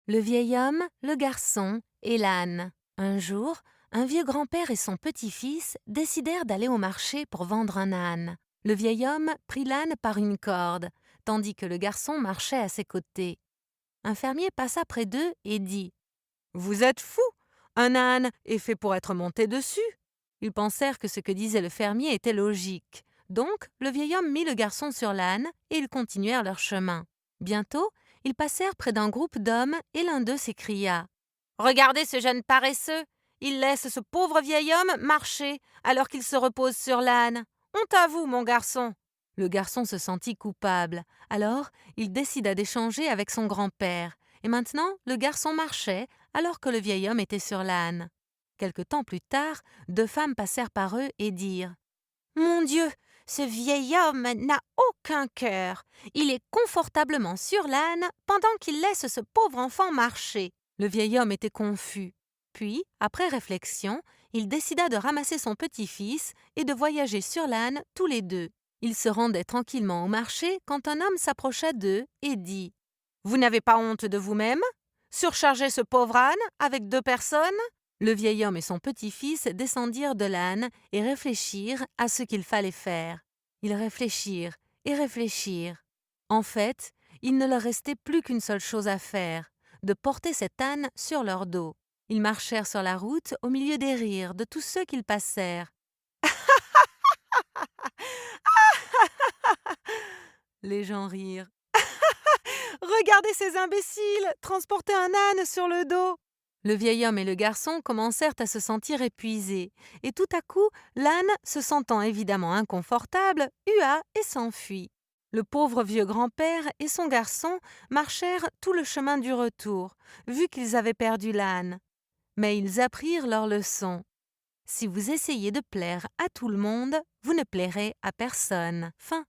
Le vieil homme, le garçon et l'âne. Un jour, un vieux grand-père et son petit-fils décidèrent d'aller au marché pour vendre un âne. Le vieil homme prit l'âne par une corde, tandis que le garçon marchait à ses côtés. Un fermier passa près d'eux et dit : « Vous êtes fous! Un âne est fait pour être monté dessus. » Ils pensèrent que ce que disait le fermier était logique. Donc, le vieil homme mit le garçon sur l'âne et ils continuèrent leur chemin. Bientôt, ils passèrent près d'un groupe d'hommes et l'un d'eux s'écria : « Regardez ce jeune paresseux! Il laisse ce pauvre vieil homme marcher alors qu'il se repose sur l'âne. Honte à vous, mon garçon !» Le garçon se sentit coupable. Alors, il décida d'échanger avec son grand-père. Et maintenant, le garçon marchait alors que le vieil homme était sur l'âne. Quelque temps plus tard, deux femmes passèrent par eux et dirent : « Mon Dieu, ce vieil homme n'a aucun cœur. Il est confortablement sur l'âne pendant qu'il laisse ce pauvre enfant marcher. » Le vieil homme était confus. Puis, après réflexion, il décida de ramasser son petit-fils et de voyager sur l'âne tous les deux. Ils se rendaient tranquillement au marché quand un homme s'approcha d'eux et dit : « Vous n'avez pas honte de vous-même ? Surcharger ce pauvre âne avec deux personnes ?» Le vieil homme et son petit-fils descendirent de l'âne et réfléchirent à ce qu'il fallait faire. Ils réfléchirent et réfléchirent. En fait, il ne leur restait plus qu'une seule chose à faire, de porter cet âne sur leur dos. Ils marchèrent sur la route au milieu des rires de tous ceux qu'ils passèrent. Les gens rirent. Regardez ces imbéciles transporter un âne sur le dos. Le vieil homme et le garçon commencèrent à se sentir épuisés, et tout à coup, l'âne, se sentant évidemment inconfortable, hua et s'enfuit. Le pauvre vieux grand-père et son garçon marchèrent tout le chemin du retour, vu qu'ils avaient perdu l'âne. Mais ils apprirent leur leçon. Si vous essayez de plaire à tout le monde, vous ne plairez à personne. Fin.